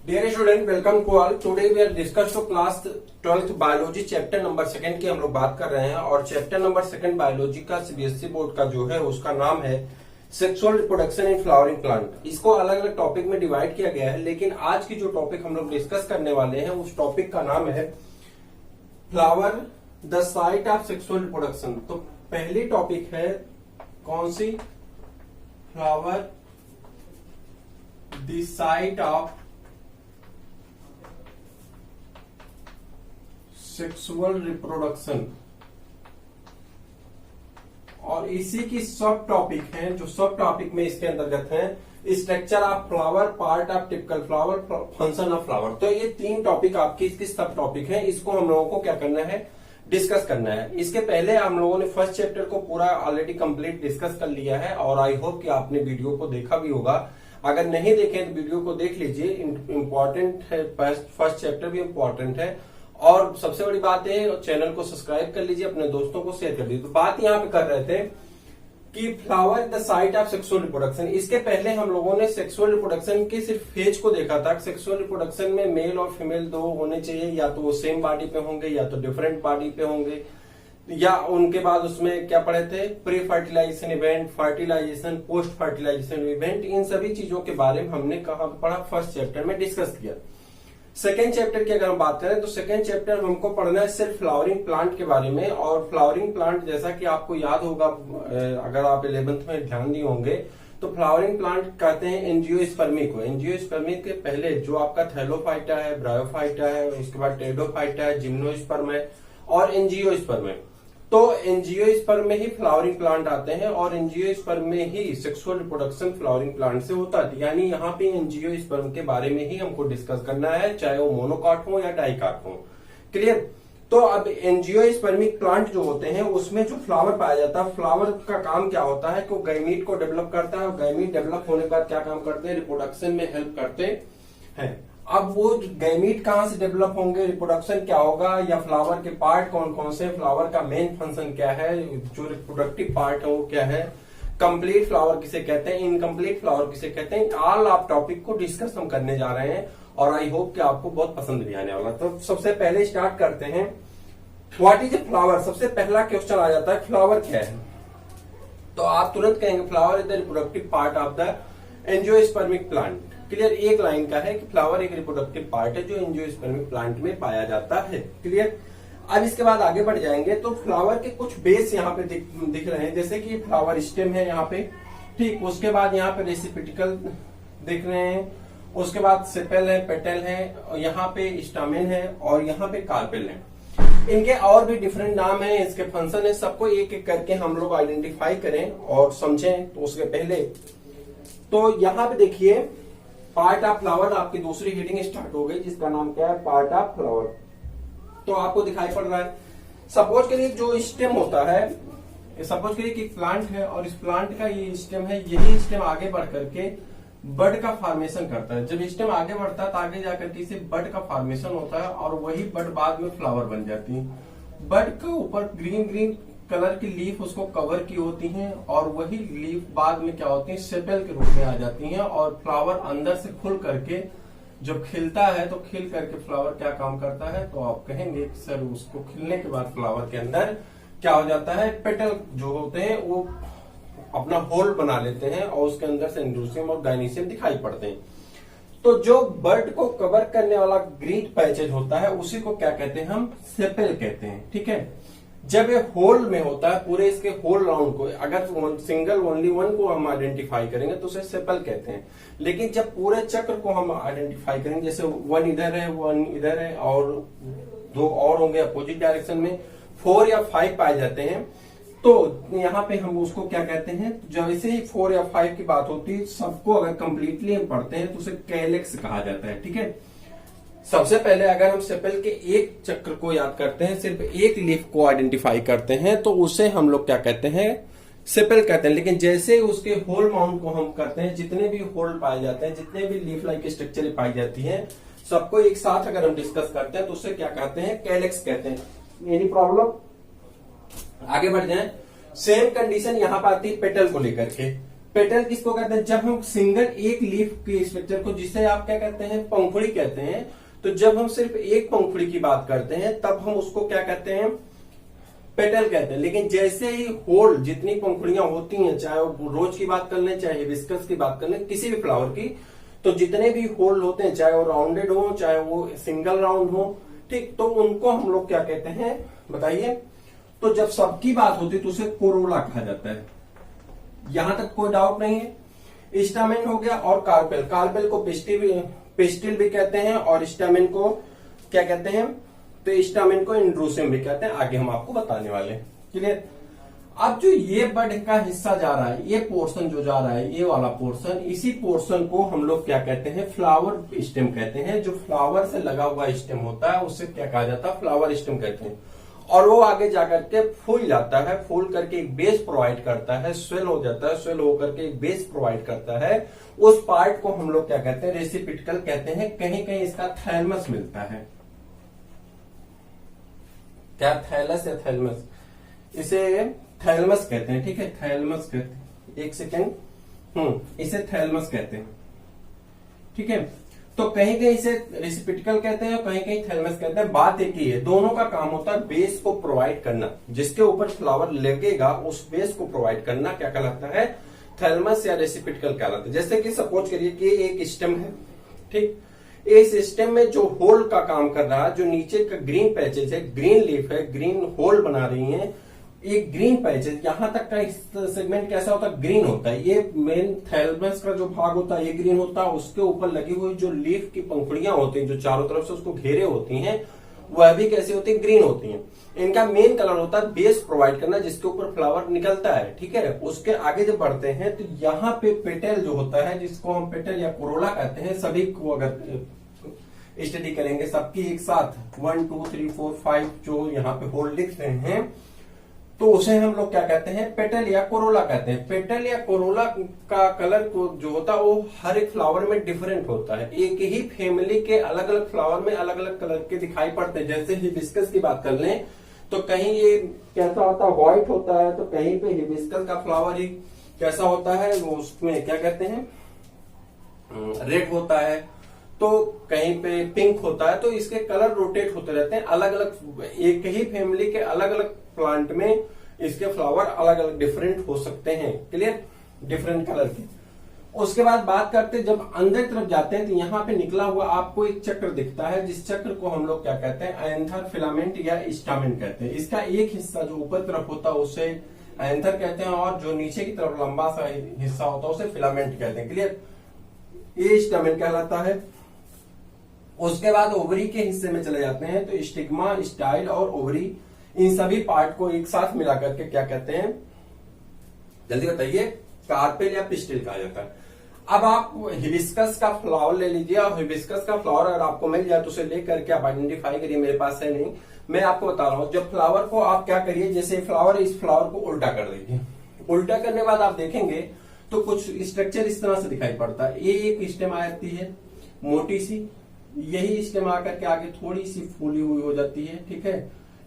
Dear student, welcome to all. Today we are discuss to class 12th biology chapter number 2 की हम लोग बात कर रहे हैं और चैप्टर नंबर 2 बायोलॉजी का सीबीएसई बोर्ड का जो है उसका नाम है sexual reproduction in flowering plant. इसको अलग अलग टॉपिक में डिवाइड किया गया है, लेकिन आज की जो टॉपिक हम लोग डिस्कस करने वाले हैं उस टॉपिक का नाम है flower the site of sexual reproduction. तो पहली टॉपिक है कौन सी? Flower the site of sexual reproduction, और इसी की सब टॉपिक हैं जो सब टॉपिक में इसके अंतर्गत हैं structure of flower, part of typical flower, function of flower. तो ये 3 टॉपिक आपकी इसकी सब टॉपिक हैं, इसको हम लोगों को क्या करना है, डिस्कस करना है। इसके पहले हम लोगों ने फर्स्ट चैप्टर को पूरा ऑलरेडी कंप्लीट डिस्कस कर लिया है और आई होप कि आपने वीडियो को देखा भी होगा। अगर नहीं देखें तो वीडियो को देख लीजिए, इंपॉर्टेंट है, फर्स्ट चैप्टर भी इंपॉर्टेंट है। और सबसे बड़ी बात है चैनल को सब्सक्राइब कर लीजिए, अपने दोस्तों को शेयर कर दीजिए। तो बात यहाँ पे कर रहे थे कि flower the site of sexual reproduction. इसके पहले हम लोगों ने सेक्सुअल रिप्रोडक्शन के सिर्फ फेज को देखा था। सेक्सुअल रिप्रोडक्शन में मेल और फीमेल 2 होने चाहिए, या तो वो सेम बॉडी पे होंगे या तो डिफरेंट बॉडी पे होंगे, या उनके बाद उसमें क्या पढ़े थे, pre fertilisation event, fertilisation, post fertilisation event. इन सभी चीजों के बारे में हमने कहा पढ़ा, फर्स्ट चैप्टर में डिस्कस किया। सेकेंड चैप्टर की अगर हम बात करें तो सेकेंड चैप्टर हमको पढ़ना है सिर्फ फ्लावरिंग प्लांट के बारे में। और फ्लावरिंग प्लांट जैसा कि आपको याद होगा, अगर आप 11th में ध्यान दिए होंगे, तो फ्लावरिंग प्लांट कहते हैं एंजियोस्पर्मी को। एंजियोस्पर्मी के पहले जो आपका थैलोफाइटा है, ब्रायोफाइटा है, उसके बाद टेडोफाइटा है, जिम्नोस्पर्म है और एंजियोस्पर्म है। तो एंजियोस्पर्म में ही फ्लावरिंग प्लांट आते हैं और एंजियोस्पर्म में ही सेक्सुअल रिप्रोडक्शन फ्लावरिंग प्लांट से होता है। यानी यहाँ पे एंजियोस्पर्म के बारे में ही हमको डिस्कस करना है, चाहे वो मोनोकॉट हो या डाइकॉट हो। क्लियर? तो अब एंजियोस्पर्मिक प्लांट जो होते हैं उसमें जो फ्लावर पाया जाता है, फ्लावर का काम क्या होता है कि वो गैमीट को डेवलप करता है और गैमीट डेवलप होने के बाद क्या काम करते हैं, रिप्रोडक्शन में हेल्प करते हैं। अब वो गैमीट कहां से डेवलप होंगे, रिप्रोडक्शन क्या होगा, या फ्लावर के पार्ट कौन कौन से, फ्लावर का मेन फंक्शन क्या है, जो रिप्रोडक्टिव पार्ट है वो क्या है, कंप्लीट फ्लावर किसे कहते हैं, इनकम्प्लीट फ्लावर किसे कहते हैं, ऑल आप टॉपिक को डिस्कस हम करने जा रहे हैं और आई होप कि आपको बहुत पसंद भी आने वाला। तो सबसे पहले स्टार्ट करते हैं, व्हाट इज ए फ्लावर। सबसे पहला क्वेश्चन आ जाता है फ्लावर क्या है, तो आप तुरंत कहेंगे flower is the reproductive part of the angiospermic plant. Clear? एक लाइन का है कि फ्लावर एक रिप्रोडक्टिव पार्ट है जो एंजियोस्पर्मिक प्लांट में पाया जाता है। क्लियर? अब इसके बाद आगे बढ़ जाएंगे तो फ्लावर के कुछ बेस यहाँ पे दिख रहे हैं, जैसे कि फ्लावर स्टेम है यहाँ पे, ठीक। उसके बाद यहाँ पे रेसिपिटिकल दिख रहे हैं, उसके बाद सेपेल है, पेटल है, यहाँ पे स्टामेन है और यहाँ पे कार्पेल है। इनके और भी डिफरेंट नाम है, इसके फंक्शन है, सबको एक एक करके हम लोग आइडेंटिफाई करें और समझें। तो उसके पहले तो यहाँ पे देखिए पार्ट ऑफ फ्लावर, आपकी दूसरी हेडिंग स्टार्ट हो गई जिसका नाम क्या है, पार्ट ऑफ फ्लावर। तो आपको दिखाई पड़ रहा है, सपोज करिए जो स्टेम होता है, सपोज करिए कि प्लांट है और इस प्लांट का ये स्टेम है, यही स्टेम आगे बढ़ करके बड का फॉर्मेशन करता है। जब स्टेम आगे बढ़ता है तो आगे जाकर के इसे बड का फॉर्मेशन होता है और वही बड बाद में फ्लावर बन जाती है। बड के ऊपर ग्रीन ग्रीन कलर की लीफ उसको कवर की होती हैं और वही लीफ बाद में क्या होती है, सेपल के रूप में आ जाती हैं और फ्लावर अंदर से खुल करके जब खिलता है तो खिल करके फ्लावर क्या काम करता है, तो आप कहेंगे कि सर उसको खिलने के बाद फ्लावर के अंदर क्या हो जाता है, पेटल जो होते हैं वो अपना होल बना लेते हैं और उसके अंदर से एंड्रोसियम और गाइनीशियम दिखाई पड़ते हैं। तो जो बर्ड को कवर करने वाला ग्रीन पैचेज होता है उसी को क्या कहते हैं, हम सेपेल कहते हैं। ठीक है? जब ये होल में होता है, पूरे इसके होल राउंड को अगर सिंगल ओनली वन को हम आइडेंटिफाई करेंगे तो उसे सेपल कहते हैं। लेकिन जब पूरे चक्र को हम आइडेंटिफाई करेंगे, जैसे 1 इधर है, 1 इधर है और 2 और होंगे अपोजिट डायरेक्शन में, 4 या 5 पाए जाते हैं, तो यहाँ पे हम उसको क्या कहते हैं, जब ऐसे ही 4 या 5 की बात होती है, सबको अगर कंप्लीटली हम पढ़ते हैं तो उसे कैलेक्स कहा जाता है। ठीक है? सबसे पहले अगर हम सेपल के एक चक्र को याद करते हैं, सिर्फ एक लीफ को आइडेंटिफाई करते हैं, तो उसे हम लोग क्या कहते हैं, सेपल कहते हैं। लेकिन जैसे उसके होल माउंट को हम करते हैं, जितने भी होल पाए जाते हैं, जितने भी लीफ लाइक स्ट्रक्चर पाई जाती है, सबको एक साथ अगर हम डिस्कस करते हैं तो उसे क्या कहते हैं, कैलेक्स कहते हैं। Any problem? आगे बढ़ जाए। सेम कंडीशन यहाँ पर आती है पेटल को लेकर के। पेटल किसको कहते हैं? जब हम सिंगल एक लीफ के स्ट्रक्चर को, जिसे आप क्या कहते हैं, पंखुड़ी कहते हैं, तो जब हम सिर्फ एक पंखुड़ी की बात करते हैं तब हम उसको क्या कहते हैं? पेटल कहते हैं। लेकिन जैसे ही होल जितनी पंखुड़ियां होती हैं, चाहे वो रोज की बात कर लें, चाहे हिबिस्कस की बात कर लें, किसी भी फ्लावर की, तो जितने भी होल होते हैं, चाहे वो राउंडेड हो चाहे वो सिंगल राउंड हो, ठीक, तो उनको हम लोग क्या कहते हैं बताइए? तो जब सबकी बात होती है तो उसे कोरोला कहा जाता है। यहां तक कोई डाउट नहीं है। स्टामेन हो गया और कार्पेल। कार्पेल को पिस्टिल भी कहते हैं और स्टामेन को क्या कहते हैं? तो स्टामेन को इंड्रोसियम भी कहते हैं। आगे हम आपको बताने वाले हैं। क्लियर? अब जो ये बड का हिस्सा जा रहा है, ये पोर्शन जो जा रहा है, ये वाला पोर्शन, इसी पोर्शन को हम लोग क्या कहते हैं? फ्लावर स्टेम कहते हैं। जो फ्लावर से लगा हुआ स्टेम होता है उसे क्या कहा जाता है? फ्लावर स्टेम कहते हैं। और वो आगे जाकर के फूल जाता है, फूल करके एक बेस प्रोवाइड करता है, स्वेल हो जाता है, स्वेल होकर के एक बेस प्रोवाइड करता है। उस पार्ट को हम लोग क्या कहते हैं? रेसिपिटल कहते हैं। कहीं कहीं इसका थैलमस मिलता है। क्या थैलस या थैलमस? इसे थैलमस कहते हैं। ठीक है, थैलमस कहते हैं। एक सेकेंड, इसे थैलमस कहते हैं। ठीक है, तो कहीं कहीं इसे रेसिपिटिकल कहते हैं और कहीं कहीं थैलमस कहते हैं। बात एक ही है, दोनों का काम होता है बेस को प्रोवाइड करना। जिसके ऊपर फ्लावर लगेगा उस बेस को प्रोवाइड करना क्या कहलाता है? थैलमस या रेसिपिटिकल कहलाता है। जैसे कि सपोज करिए कि एक स्टेम है, ठीक, इस स्टेम में जो होल का काम कर रहा है, जो नीचे का ग्रीन पैचेज है, ग्रीन लीफ है, ग्रीन होल बना रही है, एक ग्रीन पैचेज, यहां तक का सेगमेंट कैसा होता है? ग्रीन होता है। ये मेन थैलमस का जो भाग होता है ये ग्रीन होता है। उसके ऊपर लगी हुई जो लीफ की पंखुड़ियां होती हैं, जो चारों तरफ से उसको घेरे होती हैं, वह भी कैसी होती है? ग्रीन होती हैं। इनका मेन कलर होता है बेस प्रोवाइड करना, जिसके ऊपर फ्लावर निकलता है। ठीक है, उसके आगे जब बढ़ते हैं तो यहाँ पे पेटल जो होता है, जिसको हम पेटल या कोरोला कहते हैं, सभी को अगर स्टडी करेंगे सबकी एक साथ 1 2 3 4 5 जो यहाँ पे होल लिख रहे हैं, तो उसे हम लोग क्या कहते हैं? पेटल या कोरोला कहते हैं। पेटल या कोरोला का कलर को जो होता है वो हर एक फ्लावर में डिफरेंट होता है। एक ही फैमिली के अलग अलग फ्लावर में अलग अलग कलर के दिखाई पड़ते हैं। जैसे हिबिस्कस की बात कर लें तो कहीं ये कैसा होता है? व्हाइट होता है, तो कहीं पे हिबिस्कस का फ्लावर ही कैसा होता है? वो उसमें क्या कहते हैं? रेड होता है, तो कहीं पे पिंक होता है। तो इसके कलर रोटेट होते रहते हैं। अलग अलग एक ही फैमिली के अलग अलग प्लांट में इसके फ्लावर अलग अलग डिफरेंट हो सकते हैं। क्लियर? डिफरेंट कलर के। उसके बाद बात करते हैं, जब अंदर तरफ जाते हैं तो यहाँ पे निकला हुआ आपको एक चक्र दिखता है, जिस चक्र को हम लोग क्या कहते हैं? एंथर, फिलामेंट या स्टामेन कहते हैं। इसका एक हिस्सा जो ऊपर तरफ होता है उसे एंथर कहते हैं और जो नीचे की तरफ लंबा सा हिस्सा होता है उसे फिलामेंट कहते हैं। क्लियर? ये स्टामेन कहलाता है। उसके बाद ओवरी के हिस्से में चले जाते हैं तो स्टिग्मा, स्टाइल और ओवरी, इन सभी पार्ट को एक साथ मिलाकर के क्या कहते हैं? जल्दी बताइए। कार्पेल या पिस्टिल कहा जाता है। अब आप हिबिस्कस का फ्लावर ले लीजिए और हिबिस्कस का फ्लावर अगर आपको मिल जाए तो उसे लेकर के आप आइडेंटिफाई करिए। मेरे पास है नहीं, मैं आपको बता रहा हूं। जब फ्लावर को आप क्या करिए, जैसे फ्लावर, इस फ्लावर को उल्टा कर दीजिए। उल्टा करने के बाद आप देखेंगे तो कुछ स्ट्रक्चर इस तरह से दिखाई पड़ता है। ये एक स्टेम आती है मोटी सी, यही स्टेम आकर के आगे थोड़ी सी फूली हुई हो जाती है। ठीक है,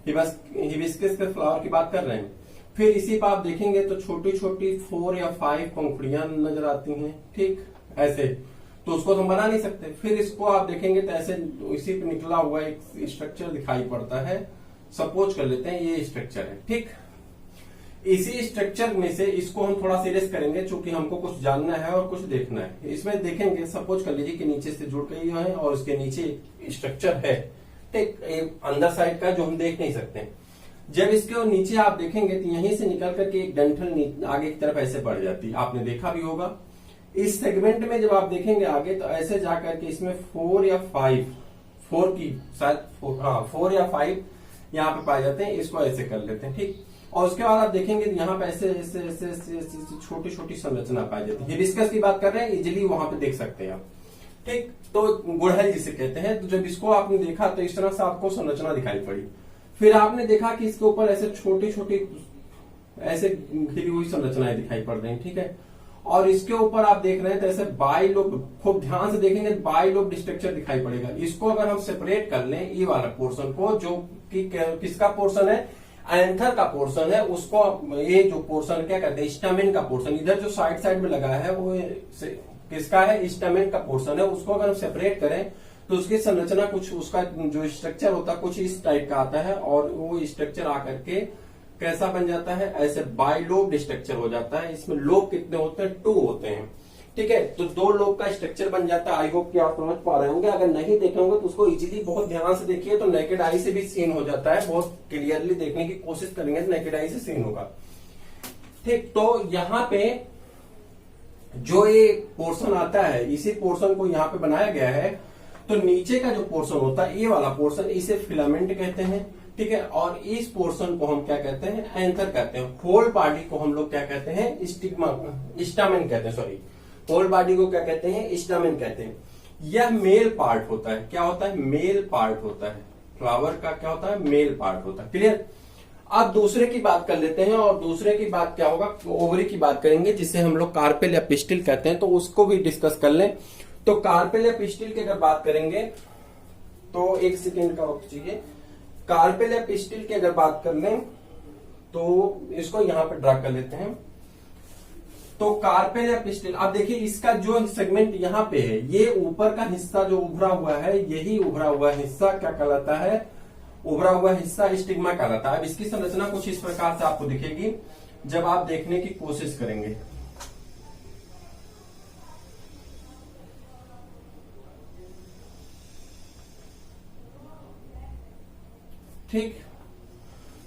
हिबिस्कस के फ्लावर की बात कर रहे हैं। फिर इसी पर आप देखेंगे तो छोटी छोटी 4 या 5 पंखुड़ियां नजर आती हैं। ठीक, ऐसे तो उसको तो हम बना नहीं सकते। फिर इसको आप देखेंगे तो ऐसे इसी पे निकला हुआ एक स्ट्रक्चर दिखाई पड़ता है। सपोज कर लेते हैं ये स्ट्रक्चर है। ठीक, इसी स्ट्रक्चर में से इसको हम थोड़ा सीरियस करेंगे, चूंकि हमको कुछ जानना है और कुछ देखना है। इसमें देखेंगे, सपोज कर लीजिए कि नीचे से जुड़ गई है और उसके नीचे स्ट्रक्चर है, ठीक, अंदर साइड का जो हम देख नहीं सकते। जब इसके नीचे आप देखेंगे तो यहीं से निकल करके एक डंठल आगे की तरफ ऐसे बढ़ जाती है। आपने देखा भी होगा। इस सेगमेंट में जब आप देखेंगे आगे तो ऐसे जाकर के इसमें 4 या 5, 4 की शायद 4 या 5 यहाँ पे पाए जाते हैं। इसको ऐसे कर लेते हैं। ठीक, और उसके बाद आप देखेंगे यहाँ पे ऐसे ऐसे ऐसे ऐसे छोटी छोटी संरचना पाई जाती है। हिबिस्कस की बात कर रहे हैं, इजिली वहां पे देख सकते हैं आप। ठीक, तो गुड़हल जिसे कहते हैं। तो जब इसको आपने देखा तो इस तरह से आपको संरचना दिखाई पड़ी। फिर आपने देखा कि इसके ऊपर ऐसे छोटी छोटी ऐसे घिरी हुई संरचनाएं दिखाई पड़ रही हैं। ठीक है, और इसके ऊपर आप देख रहे हैं तो ऐसे बाइलोब, खूब ध्यान से देखेंगे बाइलोब स्ट्रक्चर दिखाई पड़ेगा। इसको अगर हम सेपरेट कर लें, ये वाला पोर्शन को, जो कि किसका पोर्शन है? एंथर का पोर्शन है उसको, ये जो पोर्शन क्या कहते हैं, स्टामेन का पोर्शन, इधर जो साइड साइड में लगा है वो किसका है, स्टामेन का पोर्शन है। उसको अगर हम सेपरेट करें तो उसकी संरचना कुछ, उसका जो स्ट्रक्चर होता है कुछ इस टाइप का आता है, और वो स्ट्रक्चर आकर के कैसा बन जाता है, ऐसे बाइलोब्ड स्ट्रक्चर हो जाता है। इसमें लोब कितने होते हैं, 2 होते हैं, ठीक है। तो 2 लोब का स्ट्रक्चर बन जाता है। आई होप कि आप समझ पा रहे होंगे। अगर नहीं देखे होंगे तो उसको इजीली बहुत ध्यान से देखिए, तो नेकेड आई से भी सीन हो जाता है। बहुत क्लियरली देखने की कोशिश करेंगे तो नेकेड आई से सीन होगा, ठीक। तो यहाँ पे जो ये पोर्शन आता है, इसी पोर्शन को यहाँ पे बनाया गया है। तो नीचे का जो पोर्शन होता है, ये वाला पोर्शन, इसे फिलामेंट कहते हैं, ठीक है। और इस पोर्शन को हम क्या कहते हैं, एंथर कहते हैं। होल बॉडी को हम लोग क्या कहते हैं, स्टामेन कहते हैं, सॉरी, होल बॉडी को क्या कहते हैं, स्टामेन कहते हैं। यह मेल पार्ट होता है। क्या होता है, मेल पार्ट होता है। फ्लावर का क्या होता है, मेल पार्ट होता है। क्लियर। अब दूसरे की बात कर लेते हैं, और दूसरे की बात क्या होगा, ओवरी की बात करेंगे, जिसे हम लोग कार्पेल या पिस्टिल कहते हैं। तो उसको भी डिस्कस कर लें। तो कार्पेल या पिस्टिल की अगर बात करेंगे तो एक सेकेंड का वक्त चाहिए। कार्पेल या पिस्टिल की अगर बात कर लें तो इसको यहां पर ड्रा कर लेते हैं। तो कार्पेल या पिस्टिल, अब देखिए इसका जो सेगमेंट यहाँ पे है, ये ऊपर का हिस्सा जो उभरा हुआ है, यही उभरा हुआ हिस्सा क्या कहलाता है, उभरा हुआ हिस्सा स्टिग्मा कहलाता है। अब इसकी संरचना कुछ इस प्रकार से आपको दिखेगी जब आप देखने की कोशिश करेंगे। ठीक।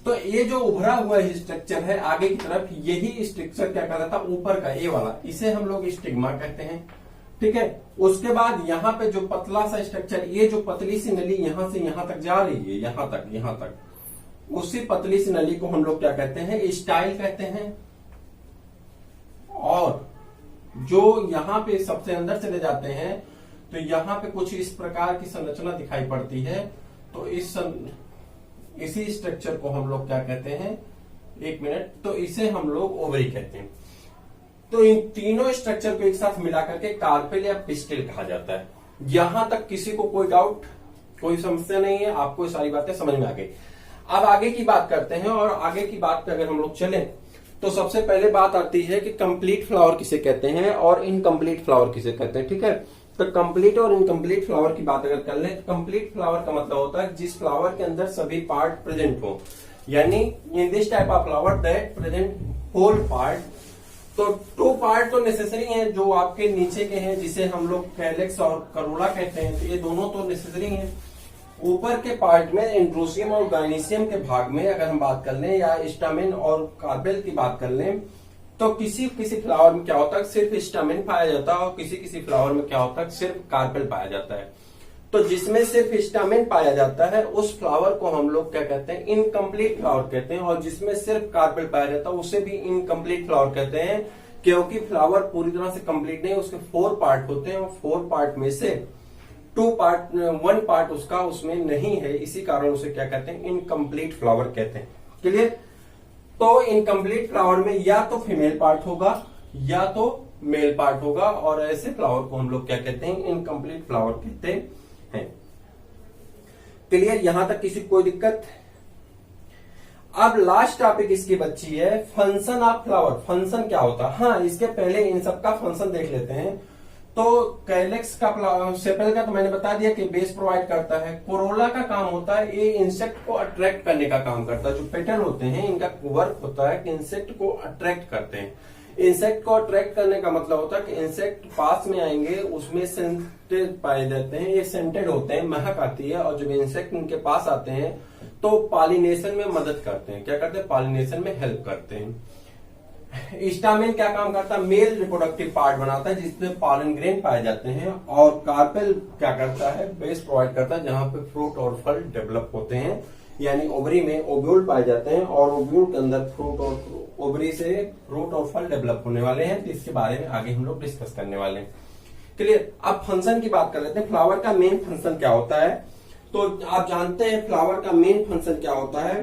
तो ये जो उभरा हुआ स्ट्रक्चर है आगे की तरफ, यही स्ट्रक्चर क्या कहता था, ऊपर का ये वाला, इसे हम लोग स्टिग्मा कहते हैं, ठीक है। उसके बाद यहाँ पे जो पतला सा स्ट्रक्चर, ये जो पतली सी नली यहां से यहां तक जा रही है, यहां तक, उसी पतली सी नली को हम लोग क्या कहते हैं, स्टाइल कहते हैं। और जो यहाँ पे सबसे अंदर चले जाते हैं तो यहाँ पे कुछ इस प्रकार की संरचना दिखाई पड़ती है। तो इसी स्ट्रक्चर को हम लोग क्या कहते हैं, एक मिनट, तो इसे हम लोग ओवरी कहते हैं। तो इन तीनों स्ट्रक्चर को एक साथ मिलाकर के कार्पेल या पिस्टिल कहा जाता है। यहां तक किसी को कोई डाउट, कोई समस्या नहीं है, आपको सारी बातें समझ में आ गई। अब आगे की बात करते हैं, और आगे की बात पे अगर हम लोग चलें तो सबसे पहले बात आती है कि कंप्लीट फ्लावर किसे कहते हैं और इनकम्प्लीट फ्लावर किसे कहते हैं, ठीक है। तो कंप्लीट और इनकम्प्लीट फ्लावर की बात अगर कर लें, कंप्लीट फ्लावर का मतलब होता है जिस फ्लावर के अंदर सभी पार्ट प्रेजेंट हो, यानी in this type of flower that present whole part. तो 2 पार्ट तो नेसेसरी हैं, जो आपके नीचे के हैं, जिसे हम लोग कैलेक्स और करोला कहते हैं, तो ये दोनों तो नेसेसरी हैं। ऊपर के पार्ट में इंट्रोसियम और गाइनीसियम के भाग में अगर हम बात कर लें, या स्टामेन और कार्पेल की बात कर लें, तो किसी किसी फ्लावर में क्या होता है, सिर्फ स्टामेन पाया जाता है, और किसी किसी फ्लावर में क्या होता है, सिर्फ कार्पेल पाया जाता है। तो जिसमें सिर्फ स्टामेन पाया जाता है उस फ्लावर को हम लोग क्या कहते हैं, इनकम्प्लीट फ्लावर कहते हैं। और जिसमें सिर्फ कार्पेल पाया जाता है उसे भी इनकम्प्लीट फ्लावर कहते हैं, क्योंकि फ्लावर पूरी तरह से कंप्लीट नहीं, उसके 4 पार्ट होते हैं, और 4 पार्ट में से 1 पार्ट उसका उसमें नहीं है, इसी कारण उसे क्या कहते हैं, इनकम्प्लीट फ्लावर कहते हैं। क्लियर। तो इनकम्प्लीट फ्लावर में या तो फीमेल पार्ट होगा या तो मेल पार्ट होगा, और ऐसे फ्लावर को हम लोग क्या कहते हैं, इनकम्प्लीट फ्लावर कहते हैं। क्लियर, यहां तक किसी कोई दिक्कत। अब लास्ट टॉपिक इसकी बच्ची है फंक्शन ऑफ फ्लावर। फंक्शन क्या होता है, हाँ इसके पहले इन सबका फंक्शन देख लेते हैं। तो कैलेक्स का, सेपल का तो मैंने बता दिया कि बेस प्रोवाइड करता है। कोरोला का काम होता है, ये इंसेक्ट को अट्रैक्ट करने का काम करता है। जो पेटल होते हैं इनका वर्क होता है कि इंसेक्ट को अट्रैक्ट करते हैं। इंसेक्ट को अट्रैक्ट करने का मतलब होता है कि इंसेक्ट पास में आएंगे, उसमें सेंटेड पाए जाते हैं, ये सेंटेड होते हैं, महक आती है, और जब इंसेक्ट उनके पास आते हैं तो पॉलिनेशन में मदद करते हैं। क्या करते हैं, पॉलिनेशन में हेल्प करते हैं। स्टामेन क्या काम करता है, मेल रिप्रोडक्टिव पार्ट बनाता है जिसमें पॉलन ग्रेन पाए जाते हैं। और कार्पेल क्या करता है, बेस प्रोवाइड करता है जहां पे फ्रूट और फल डेवलप होते हैं, यानी ओवरी में ओव्यूल पाए जाते हैं, और ओव्यूल के अंदर फ्रूट, और ओवरी से फ्रूट और फल डेवलप होने वाले हैं। तो इसके बारे में आगे हम लोग डिस्कस करने वाले हैं। क्लियर। अब फंक्शन की बात कर लेते हैं। फ्लावर का मेन फंक्शन क्या होता है, तो आप जानते हैं फ्लावर का मेन फंक्शन क्या होता है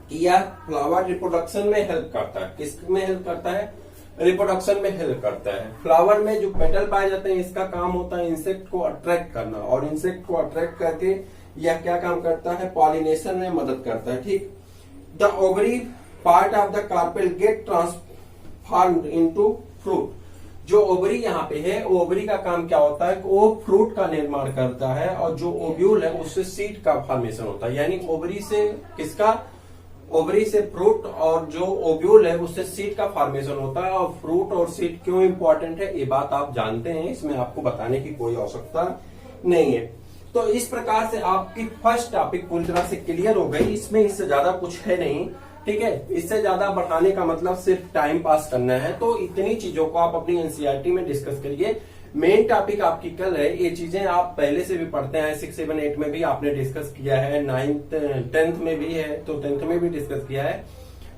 कि यह फ्लावर रिप्रोडक्शन में हेल्प करता है। किस में हेल्प करता है, रिप्रोडक्शन में हेल्प करता है। फ्लावर में जो पेटल पाए जाते हैं इसका काम होता है इंसेक्ट को अट्रैक्ट करना, और इंसेक्ट को अट्रैक्ट करके यह क्या काम करता है, पॉलिनेशन में मदद करता है। ठीक। The ovary part of the carpel get transformed into fruit. जो ओवरी यहाँ पे है, ओवरी का काम क्या होता है, वो फ्रूट का निर्माण करता है, और जो ओव्यूल है उससे सीड का फॉर्मेशन होता है। यानी ओवरी से किसका, ओवरी से फ्रूट, और जो ओव्यूल है उससे सीड का फॉर्मेशन होता है। और फ्रूट और सीड क्यों इंपॉर्टेंट है ये बात आप जानते हैं, इसमें आपको बताने की कोई आवश्यकता नहीं है। तो इस प्रकार से आपकी फर्स्ट टॉपिक पूरी तरह से क्लियर हो गई। इसमें इससे ज्यादा कुछ है नहीं, ठीक है। इससे ज्यादा बढ़ाने का मतलब सिर्फ टाइम पास करना है। तो इतनी चीजों को आप अपनी एनसीईआरटी में डिस्कस करिए। मेन टॉपिक आपकी कल है, ये चीजें आप पहले से भी पढ़ते हैं, 6, 7, 8 में भी आपने डिस्कस किया है, 9th 10th में भी है, तो 10th में भी डिस्कस किया है।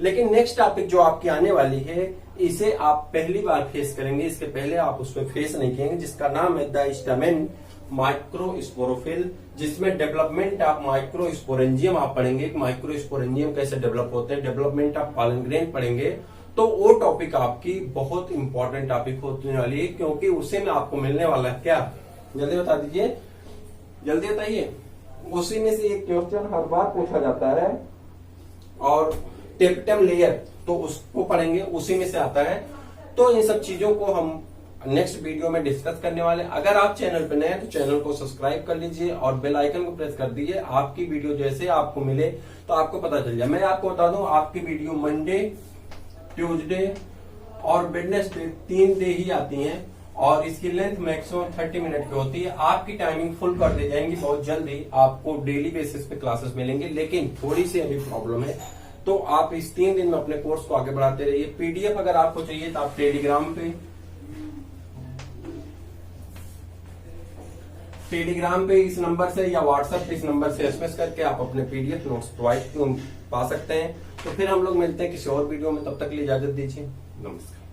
लेकिन नेक्स्ट टॉपिक जो आपकी आने वाली है, इसे आप पहली बार फेस करेंगे, इसके पहले आप उसमें फेस नहीं किएंगे, जिसका नाम है द स्टैमेन माइक्रोस्पोरोफिल, जिसमें डेवलपमेंट ऑफ माइक्रोस्पोरेंजियम आप पढ़ेंगे। माइक्रोस्पोरेंजियम कैसे डेवलप होते हैं, डेवलपमेंट ऑफ पॉलन ग्रेन पढ़ेंगे। तो वो टॉपिक आपकी बहुत इंपॉर्टेंट टॉपिक होने वाली है, क्योंकि उसी में आपको मिलने वाला है क्या, जल्दी बता दीजिए, जल्दी बताइए। उसी में से एक क्वेश्चन हर बार पूछा जाता है, और टेप्टम लेयर, तो उसको पढ़ेंगे, उसी में से आता है। तो इन सब चीजों को हम नेक्स्ट वीडियो में डिस्कस करने वाले। अगर आप चैनल पे नए हैं तो चैनल को सब्सक्राइब कर लीजिए और बेल आइकन को प्रेस कर दीजिए। आपकी वीडियो जैसे आपको मिले तो आपको पता चल जाए। मैं आपको बता दूं, आपकी वीडियो मंडे, ट्यूसडे और वेडनेसडे 3 डे ही आती हैं, और इसकी लेंथ मैक्सिमम 30 मिनट की होती है। आपकी टाइमिंग फुल कर दी जाएंगी बहुत जल्दी, आपको डेली बेसिस पे क्लासेस मिलेंगे। लेकिन थोड़ी सी अभी प्रॉब्लम है, तो आप इस 3 दिन में अपने कोर्स को आगे बढ़ाते रहिए। पीडीएफ अगर आपको चाहिए तो आप टेलीग्राम पे इस नंबर से या व्हाट्सएप पे इस नंबर से एसएमएस करके आप अपने पीडीएफ नोट्स प्रोवाइड पा सकते हैं। तो फिर हम लोग मिलते हैं किसी और वीडियो में, तब तक के लिए इजाजत दीजिए, नमस्कार।